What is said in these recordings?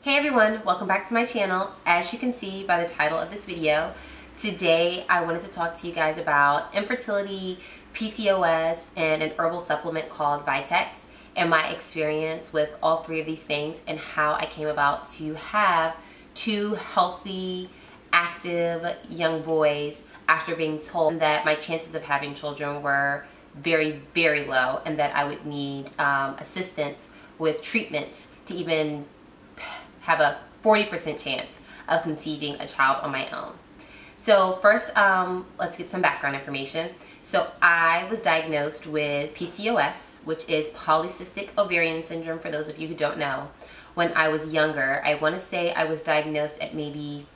Hey everyone, welcome back to my channel. As you can see by the title of this video, today I wanted to talk to you guys about infertility, PCOS, and an herbal supplement called Vitex, and my experience with all three of these things and how I came about to have two healthy, active young boys after being told that my chances of having children were very, very low and that I would need assistance with treatments to even have a 40% chance of conceiving a child on my own. So first, let's get some background information. So I was diagnosed with PCOS, which is polycystic ovarian syndrome, for those of you who don't know, when I was younger. I want to say I was diagnosed at maybe,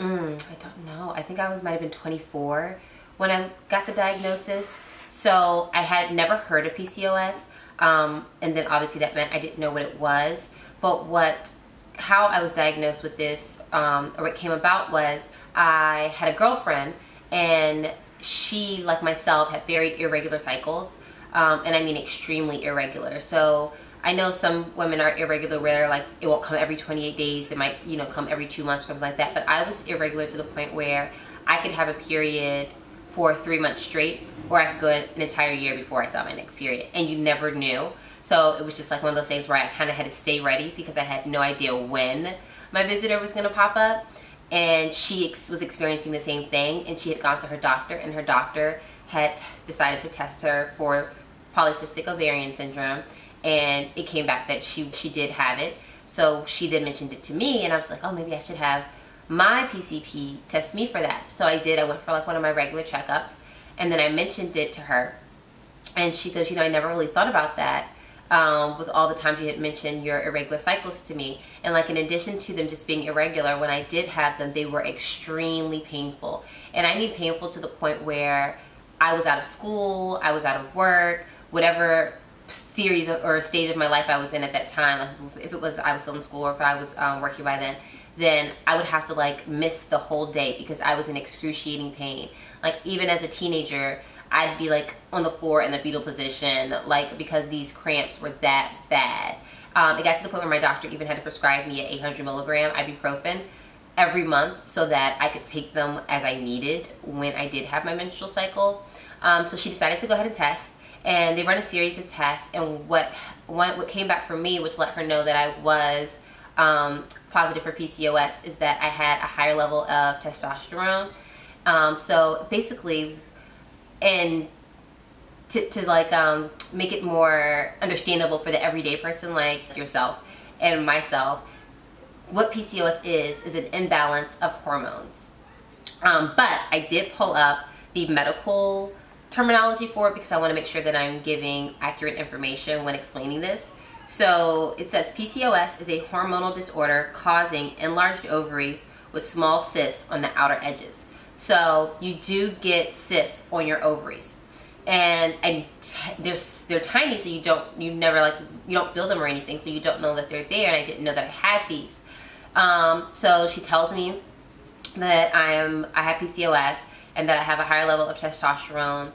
I don't know, I think I might have been 24 when I got the diagnosis. So I had never heard of PCOS, and then obviously that meant I didn't know what it was. But how I was diagnosed with this, or what came about, was I had a girlfriend, and she, like myself, had very irregular cycles, and I mean extremely irregular. So I know some women are irregular where like it won't come every 28 days, it might, come every 2 months or something like that, but I was irregular to the point where I could have a period for 3 months straight, or I could go an entire year before I saw my next period, and you never knew. So it was just like one of those things where I kind of had to stay ready because I had no idea when my visitor was going to pop up. And she was experiencing the same thing, and she had gone to her doctor, and her doctor had decided to test her for polycystic ovarian syndrome, and it came back that she did have it. So she then mentioned it to me, and I was like, oh, maybe I should have my PCP test me for that. So I did. I went for like one of my regular checkups, and then I mentioned it to her, and she goes, I never really thought about that. With all the times you had mentioned your irregular cycles to me. And like in addition to them just being irregular, when I did have them, they were extremely painful. And I mean painful to the point where I was out of school, I was out of work, whatever series or stage of my life I was in at that time. Like if it was I was still in school, or if I was working by then I would have to like miss the whole day because I was in excruciating pain. Like even as a teenager, I'd be like on the floor in the fetal position, like because these cramps were that bad. It got to the point where my doctor even had to prescribe me an 800 milligram ibuprofen every month so that I could take them as I needed when I did have my menstrual cycle. So she decided to go ahead and test, and they run a series of tests, and what came back for me, which let her know that I was positive for PCOS, is that I had a higher level of testosterone. So basically, and to like make it more understandable for the everyday person like yourself and myself, what PCOS is an imbalance of hormones. But I did pull up the medical terminology for it because I want to make sure that I'm giving accurate information when explaining this. So it says PCOS is a hormonal disorder causing enlarged ovaries with small cysts on the outer edges. So you do get cysts on your ovaries, and they're tiny, so you don't feel them or anything, so you don't know that they're there. And I didn't know that I had these. So she tells me that I have PCOS and that I have a higher level of testosterone.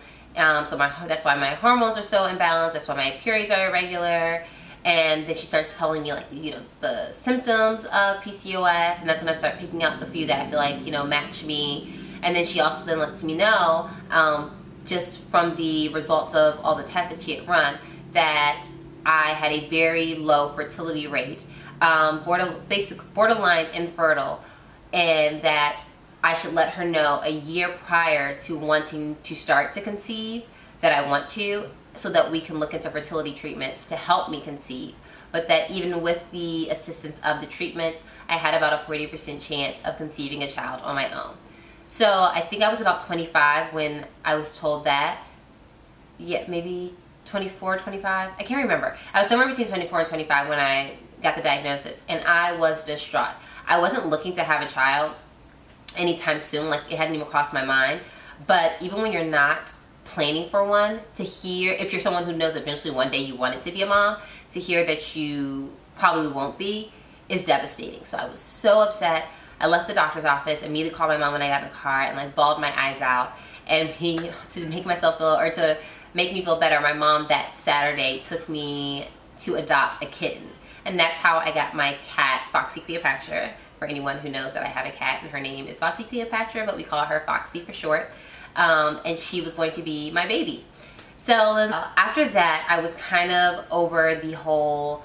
So that's why my hormones are so imbalanced. That's why my periods are irregular. And then she starts telling me like, the symptoms of PCOS, and that's when I start picking out the few that I feel like, match me. And then she also then lets me know, just from the results of all the tests that she had run, that I had a very low fertility rate, borderline infertile, and that I should let her know a year prior to wanting to start to conceive that I want to, so that we can look into fertility treatments to help me conceive. But that even with the assistance of the treatments, I had about a 40% chance of conceiving a child on my own. So I think I was about 25 when I was told that. Yeah, maybe 24, 25. I can't remember. I was somewhere between 24 and 25 when I got the diagnosis, and I was distraught. I wasn't looking to have a child anytime soon. Like, it hadn't even crossed my mind. But even when you're not planning for one, to hear, if you're someone who knows eventually one day you wanted to be a mom, to hear that you probably won't be is devastating. So I was so upset. I left the doctor's office, immediately called my mom when I got in the car, and like bawled my eyes out. And to make myself feel, or to make me feel better, my mom that Saturday took me to adopt a kitten. And that's how I got my cat, Foxy Cleopatra. For anyone who knows that I have a cat, and her name is Foxy Cleopatra, but we call her Foxy for short. And she was going to be my baby. So after that, I was kind of over the whole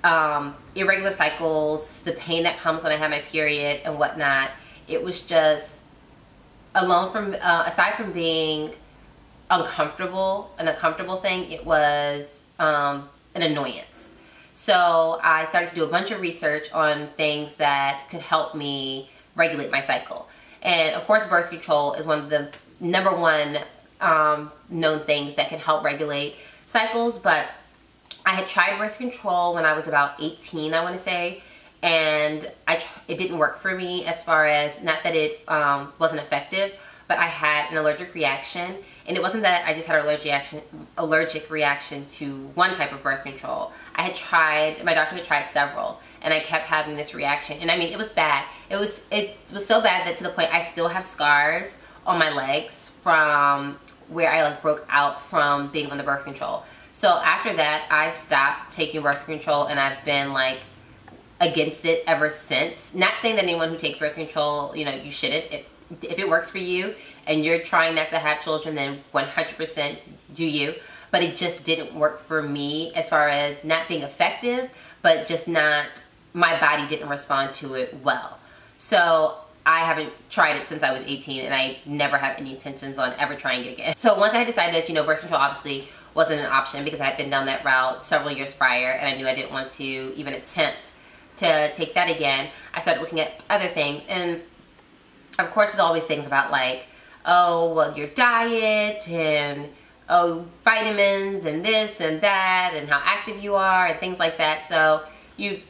irregular cycles, the pain that comes when I have my period and whatnot. It was just, aside from being uncomfortable, an uncomfortable thing, it was an annoyance. So I started to do a bunch of research on things that could help me regulate my cycle. And of course, birth control is one of the number one known things that can help regulate cycles. But I had tried birth control when I was about 18, I want to say, and it didn't work for me, as far as, not that it wasn't effective, but I had an allergic reaction. And it wasn't that I just had an allergic reaction to one type of birth control. I had tried, my doctor had tried several, and I kept having this reaction. And I mean, it was bad. It was so bad that to the point I still have scars on my legs from where I like broke out from being on the birth control. So after that, I stopped taking birth control, and I've been like against it ever since. Not saying that anyone who takes birth control, you know, you shouldn't. If it works for you and you're trying not to have children, then 100% do you. But it just didn't work for me, as far as not being effective, but just not, my body didn't respond to it well. So I haven't tried it since I was 18, and I never have any intentions on ever trying it again. So once I decided that, you know, birth control obviously wasn't an option, because I had been down that route several years prior, and I knew I didn't want to even attempt to take that again, I started looking at other things. And of course, there's always things about like, oh, well, your diet, and oh, vitamins, and this and that, and how active you are, and things like that. So you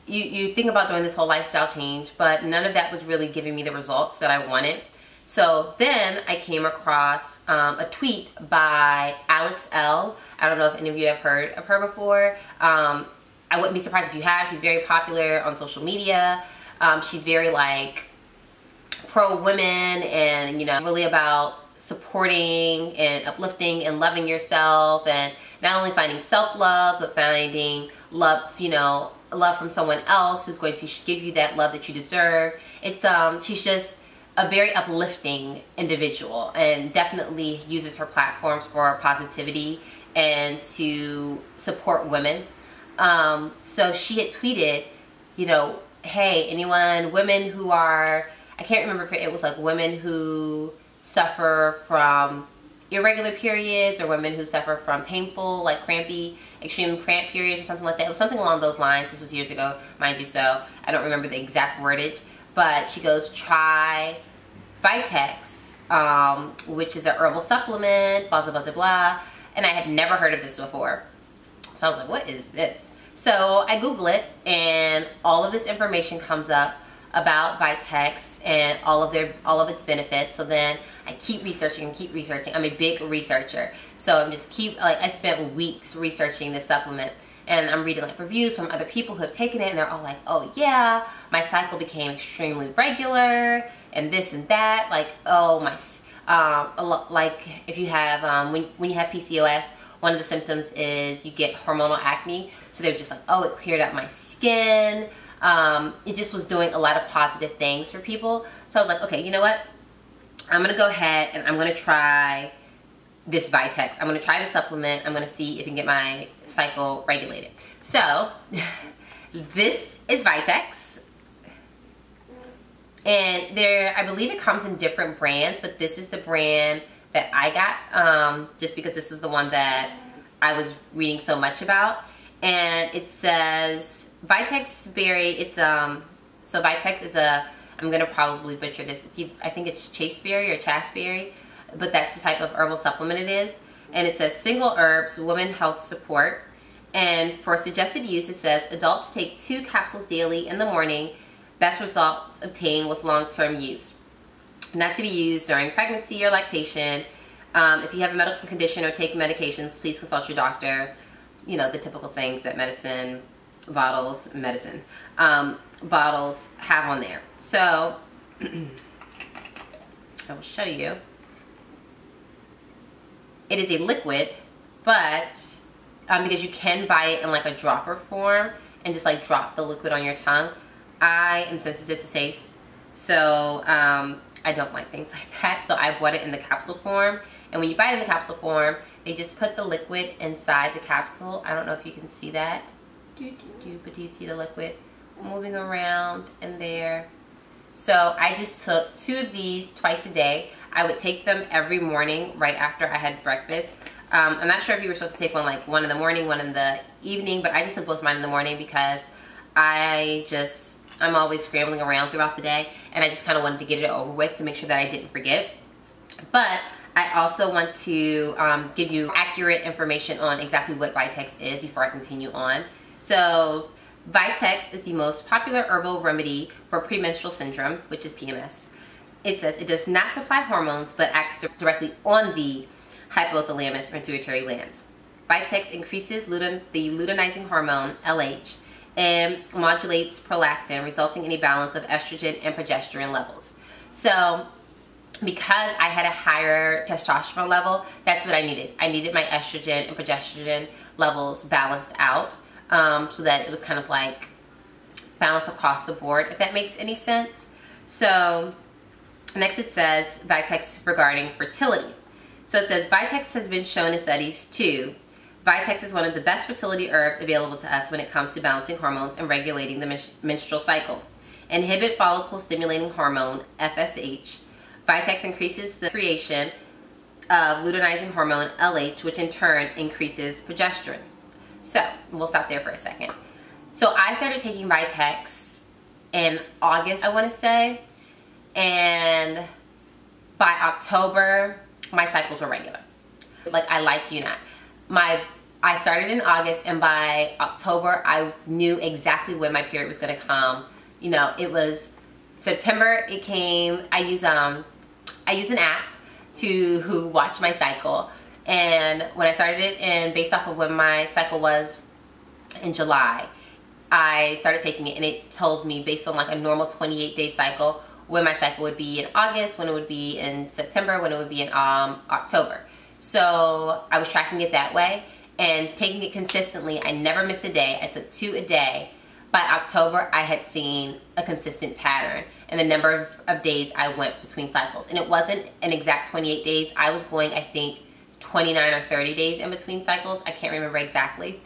think about doing this whole lifestyle change, but none of that was really giving me the results that I wanted. So then I came across a tweet by Alex L. I don't know if any of you have heard of her before. I wouldn't be surprised if you have. She's very popular on social media. She's very like pro-women, and you know, really about supporting and uplifting and loving yourself, and not only finding self-love, but finding love, you know, love from someone else who's going to give you that love that you deserve. It's she's just a very uplifting individual, and definitely uses her platforms for positivity and to support women. So she had tweeted, you know, hey, women who are, I can't remember if it was like women who suffer from irregular periods, or women who suffer from painful, like crampy, extreme cramp periods, or something like that. It was something along those lines. This was years ago, mind you, so I don't remember the exact wordage. But she goes, try Vitex, which is a herbal supplement, blah, blah, blah, blah. And I had never heard of this before. So I was like, what is this? So I Google it, and all of this information comes up about Vitex and all of its benefits. So then I keep researching and keep researching. I'm a big researcher, so I'm just I spent weeks researching this supplement, and I'm reading like reviews from other people who have taken it, and they're all like, oh yeah, my cycle became extremely regular, and this and that. Like, oh my, like if you have when you have PCOS, one of the symptoms is you get hormonal acne. So they're just like, oh, it cleared up my skin. It just was doing a lot of positive things for people. So I was like, okay, you know what? I'm gonna go ahead and I'm gonna try this Vitex. I'm gonna try the supplement. I'm gonna see if I can get my cycle regulated. So this is Vitex. And I believe it comes in different brands, but this is the brand that I got, just because this is the one that I was reading so much about. And it says Vitex berry. So Vitex is I'm gonna probably butcher this. I think it's chasteberry or chasteberry, but that's the type of herbal supplement it is. And it says single herbs, women health support. And for suggested use, it says adults take 2 capsules daily in the morning. Best results obtained with long-term use. Not to be used during pregnancy or lactation. If you have a medical condition or take medications, please consult your doctor. You know, the typical things that bottles have on there. So I will show you. It is a liquid, but because you can buy it in like a dropper form, and just like drop the liquid on your tongue. I am sensitive to taste, so I don't like things like that. So I bought it in the capsule form, and when you buy it in the capsule form, they just put the liquid inside the capsule. I don't know if you can see that, but do you see the liquid moving around in there? So I just took 2 of these twice a day. I would take them every morning right after I had breakfast. I'm not sure if you were supposed to take one in the morning, one in the evening, but I just took both mine in the morning because I'm always scrambling around throughout the day, and I just kind of wanted to get it over with to make sure that I didn't forget. But I also want to give you accurate information on exactly what Vitex is before I continue on. So Vitex is the most popular herbal remedy for premenstrual syndrome, which is PMS. It says it does not supply hormones, but acts directly on the hypothalamus pituitary glands. Vitex increases the luteinizing hormone, LH, and modulates prolactin, resulting in a balance of estrogen and progesterone levels. So because I had a higher testosterone level, that's what I needed. I needed my estrogen and progesterone levels balanced out, so that it was kind of like balanced across the board, if that makes any sense. So next it says Vitex regarding fertility. So it says Vitex has been shown in studies too. Vitex is one of the best fertility herbs available to us when it comes to balancing hormones and regulating the menstrual cycle. Inhibit follicle stimulating hormone, FSH. Vitex increases the creation of luteinizing hormone, LH, which in turn increases progesterone. So we'll stop there for a second. So I started taking Vitex in August, I want to say, and by October, my cycles were regular. Like, I lied to you not. I started in August, and by October, I knew exactly when my period was going to come. You know, it was September, it came. I use an app to watch my cycle, and when I started it, and based off of when my cycle was in July, I started taking it, and it told me based on like a normal 28-day cycle when my cycle would be in August, when it would be in September, when it would be in October. So I was tracking it that way and taking it consistently. I never missed a day. I took 2 a day. By October, I had seen a consistent pattern in the number of days I went between cycles. And it wasn't an exact 28 days. I was going, I think, 29 or 30 days in between cycles. I can't remember exactly.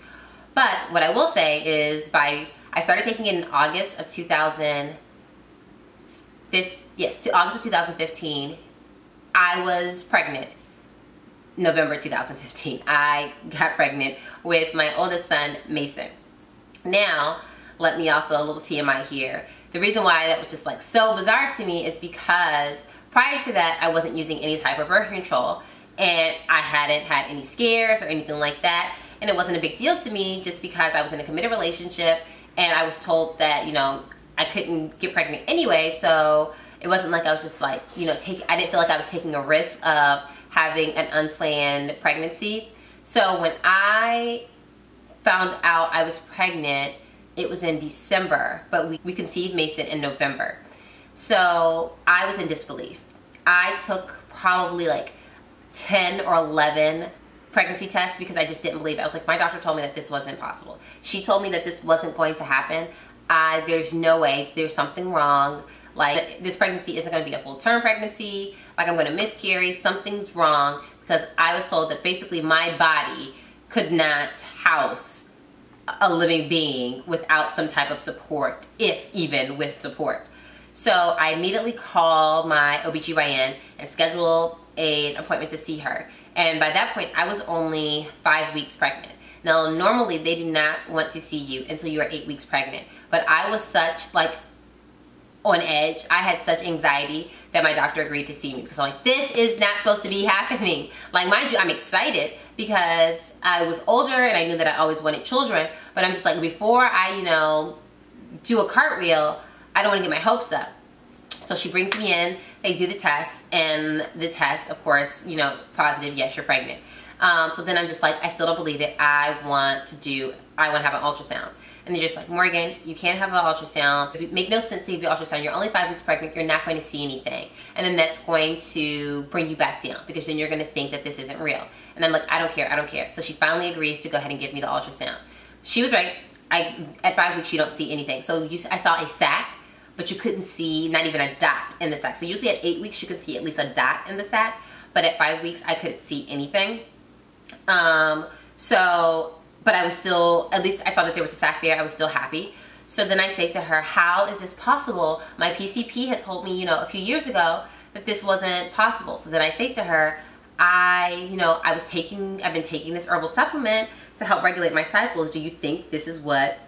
But what I will say is I started taking it in August of 2015. I was pregnant. November 2015. I got pregnant with my oldest son, Mason. Now, let me also, a little TMI here. The reason why that was just like so bizarre to me is because prior to that, I wasn't using any type of birth control, and I hadn't had any scares or anything like that, and it wasn't a big deal to me just because I was in a committed relationship, and I was told that, you know, I couldn't get pregnant anyway, so it wasn't like I was just like, you know, I didn't feel like I was taking a risk of having an unplanned pregnancy. So when I found out I was pregnant, it was in December, but we conceived Mason in November. So I was in disbelief. I took probably like 10 or 11 pregnancy tests because I just didn't believe it. I was like, my doctor told me that this wasn't possible. She told me that this wasn't going to happen. There's no way, there's something wrong. Like, this pregnancy isn't going to be a full-term pregnancy. Like, I'm going to miscarry. Something's wrong, because I was told that basically my body could not house a living being without some type of support, if even with support. So I immediately called my OBGYN and scheduled an appointment to see her. And by that point, I was only 5 weeks pregnant. Now, normally they do not want to see you until you are 8 weeks pregnant. But I was such, like, on edge. I had such anxiety that my doctor agreed to see me, because I'm like, this is not supposed to be happening. Like, mind you, I'm excited because I was older and I knew that I always wanted children, but I'm just like, before I, you know, do a cartwheel, I don't want to get my hopes up. So she brings me in, they do the test, and the test, of course, you know, positive, yes, you're pregnant. So then I'm just like, I still don't believe it. I want to have an ultrasound. And they're just like, Morgan, you can't have an ultrasound. It would make no sense to have an ultrasound. You're only 5 weeks pregnant. You're not going to see anything. And then that's going to bring you back down, because then you're going to think that this isn't real. And I'm like, I don't care, I don't care. So she finally agrees to go ahead and give me the ultrasound. She was right. at 5 weeks you don't see anything. So I saw a sac, but you couldn't see not even a dot in the sac. So usually at 8 weeks you could see at least a dot in the sac, but at 5 weeks I couldn't see anything. But I was still, at least I saw that there was a sac there. I was still happy. So then I say to her, how is this possible? My PCP had told me, a few years ago that this wasn't possible. So then I say to her, I've been taking this herbal supplement to help regulate my cycles. Do you think this is what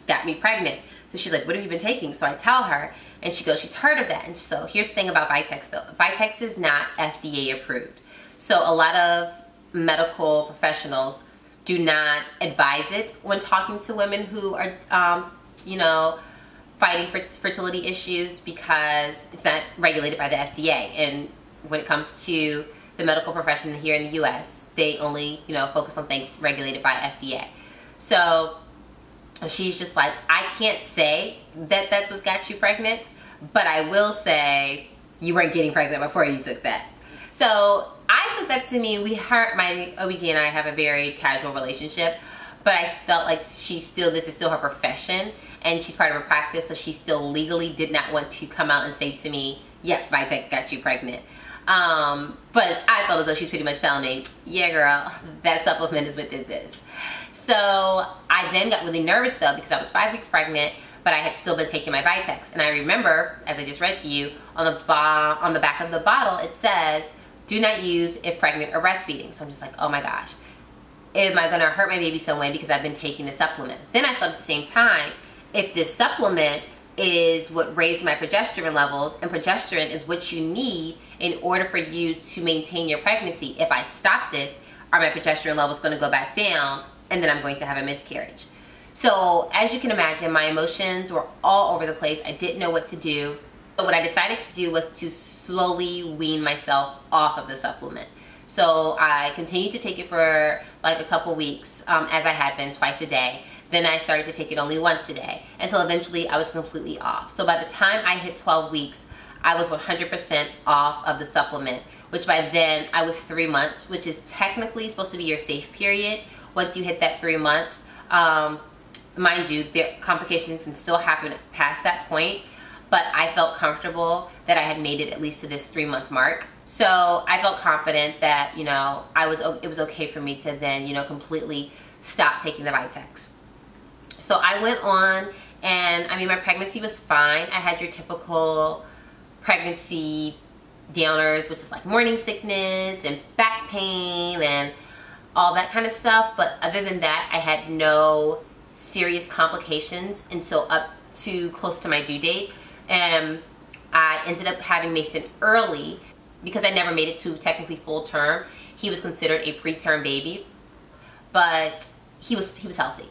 got me pregnant? So she's like, what have you been taking? So I tell her, and she goes, she's heard of that. And so here's the thing about Vitex though. Vitex is not FDA approved. So a lot of medical professionals do not advise it when talking to women who are, fighting for fertility issues, because it's not regulated by the FDA. And when it comes to the medical profession here in the US, they only, focus on things regulated by FDA. So she's just like, I can't say that that's what got you pregnant, but I will say you weren't getting pregnant before you took that. So I took that to mean my OB and I have a very casual relationship, but I felt like this is still her profession and she's part of her practice, so she still legally did not want to come out and say to me, yes, Vitex got you pregnant. But I felt as though she was pretty much telling me, yeah girl, that supplement is what did this. So I then got really nervous though, because I was 5 weeks pregnant, but I had still been taking my Vitex. And I remember, as I just read to you, on the back of the bottle, it says, do not use if pregnant or breastfeeding. So I'm just like, oh my gosh, am I gonna hurt my baby some way because I've been taking the supplement? Then I thought at the same time, if this supplement is what raised my progesterone levels, and progesterone is what you need in order for you to maintain your pregnancy, if I stop this, are my progesterone levels gonna go back down, and then I'm going to have a miscarriage? So as you can imagine, my emotions were all over the place. I didn't know what to do. So what I decided to do was to slowly wean myself off of the supplement. So I continued to take it for like a couple weeks, as I had been, twice a day. Then I started to take it only once a day, until eventually I was completely off. So by the time I hit 12 weeks, I was 100% off of the supplement, which by then I was 3 months, which is technically supposed to be your safe period. Once you hit that 3 months, mind you, the complications can still happen past that point, but I felt comfortable that I had made it at least to this 3-month mark. So I felt confident that, it was okay for me to then, completely stop taking the Vitex. So I went on, and my pregnancy was fine. I had your typical pregnancy downers, which is like morning sickness and back pain and all that kind of stuff. But other than that, I had no serious complications until up to close to my due date. And I ended up having Mason early because I never made it to technically full term. He was considered a preterm baby, but he was healthy.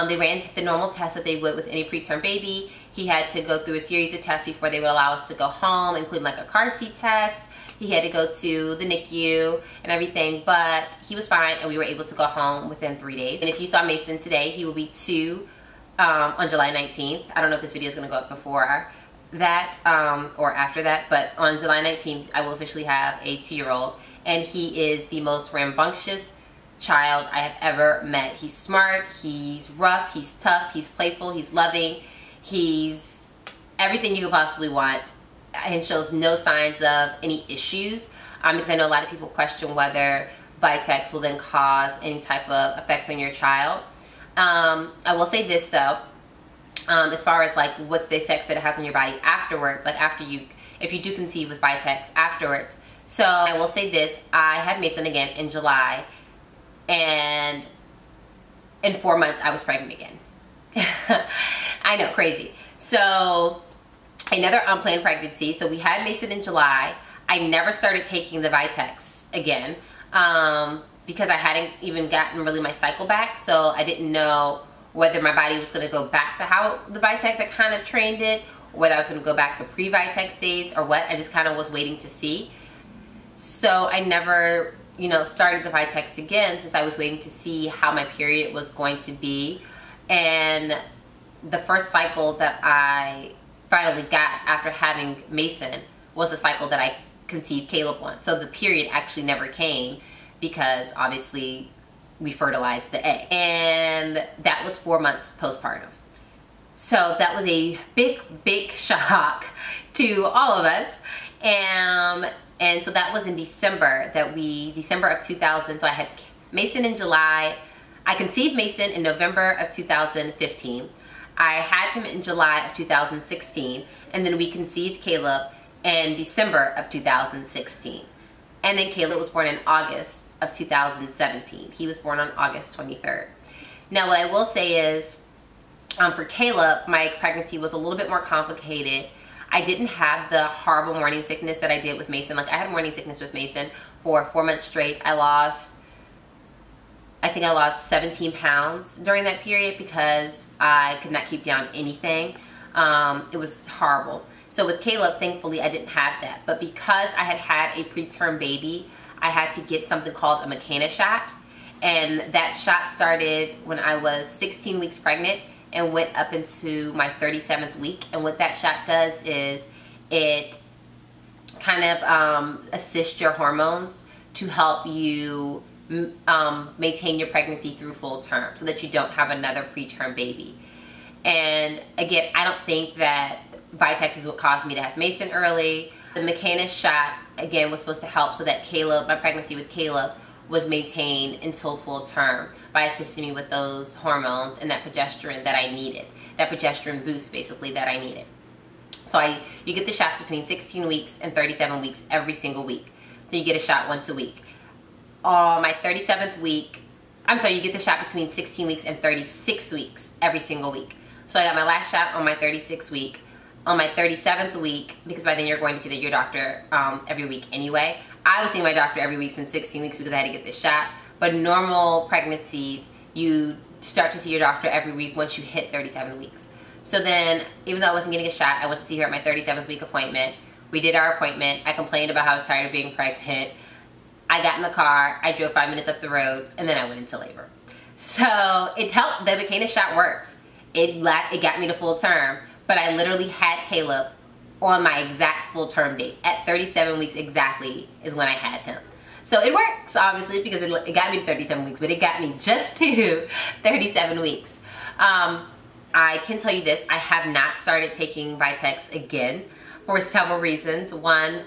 They ran the normal tests that they would with any preterm baby. He had to go through a series of tests before they would allow us to go home, including like a car seat test. He had to go to the NICU and everything, but he was fine and we were able to go home within 3 days. And if you saw Mason today, he will be 2 on July 19th. I don't know if this video is going to go up before that or after that, but on July 19th, I will officially have a 2-year-old, and he is the most rambunctious child I have ever met. He's smart, he's rough, he's tough, he's playful, he's loving, he's everything you could possibly want, and shows no signs of any issues, because I know a lot of people question whether Vitex will then cause any type of effects on your child. I will say this though, as far as like what's the effects that it has on your body afterwards, like if you do conceive with Vitex afterwards. So I will say this, I had Mason again in July, and in 4 months I was pregnant again. I know, crazy. So another unplanned pregnancy. So we had Mason in July. I never started taking the Vitex again because I hadn't even gotten really my cycle back. So I didn't know whether my body was going to go back to how the Vitex had kind of trained it, or whether I was going to go back to pre-Vitex days or what. I just kind of was waiting to see. So I never started the Vitex again, since I was waiting to see how my period was going to be. And the first cycle that I finally got after having Mason was the cycle that I conceived Caleb on. So the period actually never came because obviously we fertilized the egg. And that was 4 months postpartum. So that was a big shock to all of us. And so that was in December December of 2000. So I had Mason in July. I conceived Mason in November of 2015. I had him in July of 2016. And then we conceived Caleb in December of 2016. And then Caleb was born in August of 2017. He was born on August 23rd. Now what I will say is, for Caleb, my pregnancy was a little bit more complicated. I didn't have the horrible morning sickness that I did with Mason. Like, I had morning sickness with Mason for 4 months straight. I think I lost 17 pounds during that period because I could not keep down anything. It was horrible. So with Caleb, thankfully, I didn't have that. But because I had a preterm baby, I had to get something called a Makena shot. And that shot started when I was 16 weeks pregnant and went up into my 37th week. And what that shot does is it kind of assists your hormones to help you maintain your pregnancy through full term so that you don't have another preterm baby. And again, I don't think that Vitex is what caused me to have Mason early. The Makena shot, again, was supposed to help so that Caleb, my pregnancy with Caleb, was maintained until full term by assisting me with those hormones and that progesterone that I needed. That progesterone boost, basically, that I needed. So you get the shots between 16 weeks and 37 weeks every single week. So you get a shot once a week. On my 37th week, you get the shot between 16 weeks and 36 weeks every single week. So I got my last shot on my 36th week. On my 37th week, because by then you're going to see your doctor every week anyway. I was seeing my doctor every week since 16 weeks because I had to get this shot. But normal pregnancies, you start to see your doctor every week once you hit 37 weeks. So then, even though I wasn't getting a shot, I went to see her at my 37th week appointment. We did our appointment. I complained about how I was tired of being pregnant. I got in the car, I drove 5 minutes up the road, and then I went into labor. So it helped. The Makena shot worked. It got me to full term. But I literally had Caleb on my exact full term date. At 37 weeks exactly is when I had him. So it works, obviously, because it got me to 37 weeks, but it got me just to 37 weeks. I can tell you this, I have not started taking Vitex again for several reasons. One,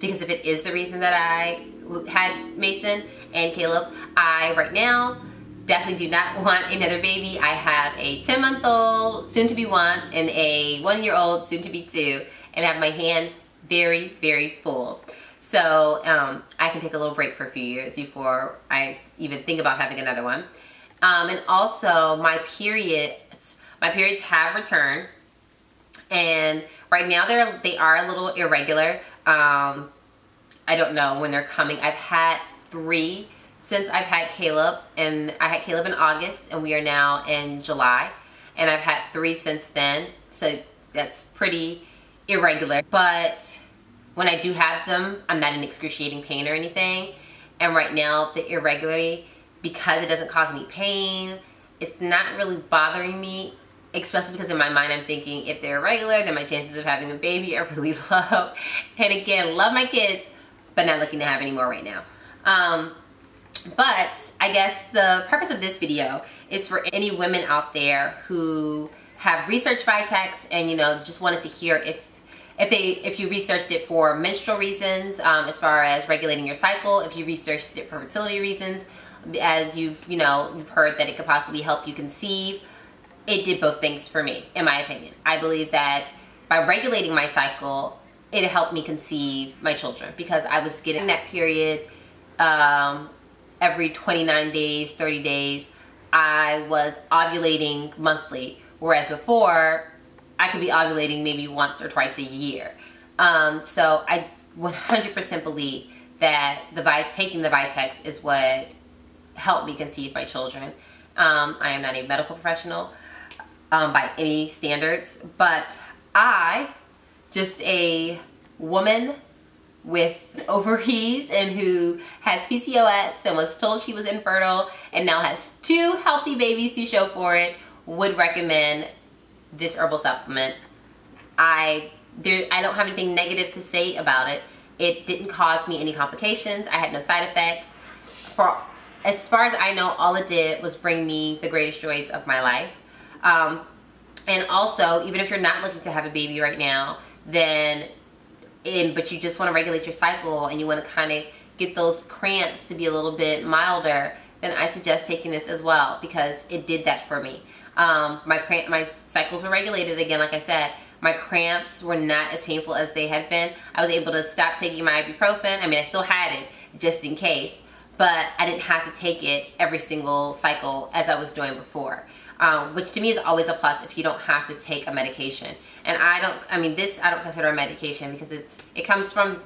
because if it is the reason that I had Mason and Caleb, I right now definitely do not want another baby. I have a 10-month-old, soon to be 1, and a 1-year-old, soon to be 2, and I have my hands very full. So I can take a little break for a few years before I even think about having another one. And also my periods have returned, and right now they are a little irregular. I don't know when they're coming. I've had 3 since I've had Caleb, and I had Caleb in August, and we are now in July, and I've had 3 since then, so that's pretty irregular. But when I do have them, I'm not in excruciating pain or anything, and right now the irregularity, because it doesn't cause me pain, it's not really bothering me, especially because in my mind I'm thinking if they're irregular, then my chances of having a baby are really low. And again, love my kids, but not looking to have any more right now. But I guess the purpose of this video is for any women out there who have researched Vitex and, you know, just wanted to hear if you researched it for menstrual reasons, as far as regulating your cycle, if you researched it for fertility reasons, as you've heard that it could possibly help you conceive. It did both things for me, in my opinion. I believe that by regulating my cycle, it helped me conceive my children, because I was getting that period every 29 days, 30 days. I was ovulating monthly, whereas before, I could be ovulating maybe once or twice a year. So I 100% believe that taking the Vitex is what helped me conceive my children. I am not a medical professional by any standards, but I, just a woman with ovaries and who has PCOS and was told she was infertile and now has 2 healthy babies to show for it, would recommend this herbal supplement. I don't have anything negative to say about it. It didn't cause me any complications. I had no side effects. For as far as I know, all it did was bring me the greatest joys of my life. And also, even if you're not looking to have a baby right now, but you just want to regulate your cycle and you want to kind of get those cramps to be a little bit milder, then I suggest taking this as well, because it did that for me. My cycles were regulated again, like I said. My cramps were not as painful as they had been. I was able to stop taking my ibuprofen. I mean, I still had it just in case, but I didn't have to take it every single cycle as I was doing before. Which to me is always a plus if you don't have to take a medication. And I don't consider a medication because it comes from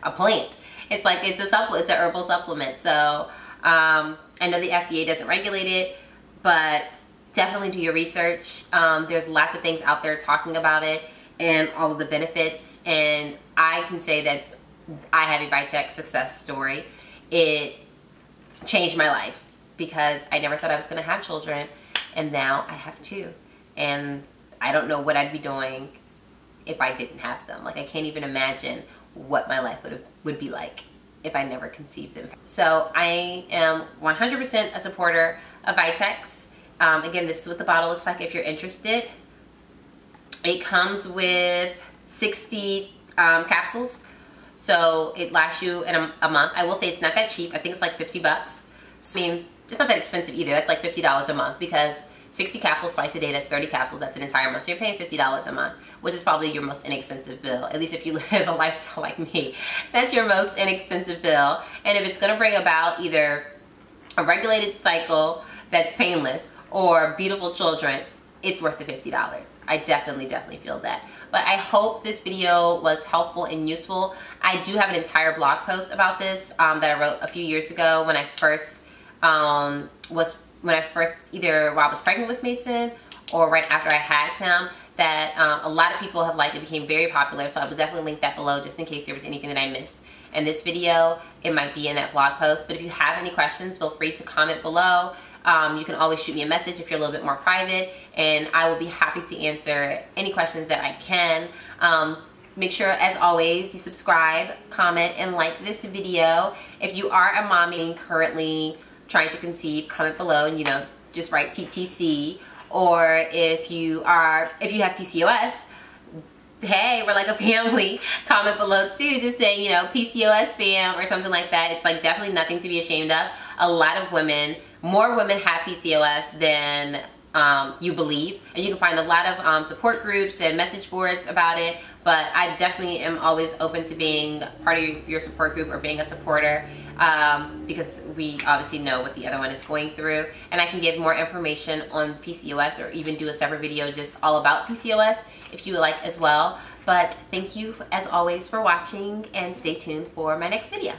a plant. It's like, it's an herbal supplement. So I know the FDA doesn't regulate it, but definitely do your research. There's lots of things out there talking about it and all of the benefits. And I can say that I have a Vitex success story. It changed my life because I never thought I was going to have children. And now I have two. And I don't know what I'd be doing if I didn't have them. Like, I can't even imagine what my life would be like if I never conceived them. So I am 100% a supporter of Vitex. Again, this is what the bottle looks like if you're interested. It comes with 60 capsules. So it lasts you in a month. I will say it's not that cheap. I think it's like 50 bucks. I mean, it's not that expensive either. That's like $50 a month, because 60 capsules twice a day, that's 30 capsules, that's an entire month. So you're paying $50 a month, which is probably your most inexpensive bill. At least if you live a lifestyle like me, that's your most inexpensive bill. And if it's gonna bring about either a regulated cycle that's painless or beautiful children, it's worth the $50. I definitely feel that. But I hope this video was helpful and useful. I do have an entire blog post about this that I wrote a few years ago when I first either while I was pregnant with Mason or right after I had him, that a lot of people have liked. It became very popular, so I will definitely link that below just in case there was anything that I missed in this video. It might be in that blog post. But if you have any questions, feel free to comment below. You can always shoot me a message if you're a little bit more private, and I will be happy to answer any questions that I can. Make sure, as always, you subscribe, comment, and like this video. If you are a mommy currently trying to conceive, comment below and, you know, just write TTC. Or if you have PCOS, hey, we're like a family, comment below too, just saying, you know, PCOS fam or something like that. It's like definitely nothing to be ashamed of. A lot of women, more women have PCOS than you believe, and you can find a lot of support groups and message boards about it. But I definitely am always open to being part of your support group or being a supporter, because we obviously know what the other one is going through, and I can give more information on PCOS or even do a separate video just all about PCOS if you would like as well. But thank you as always for watching, and stay tuned for my next video.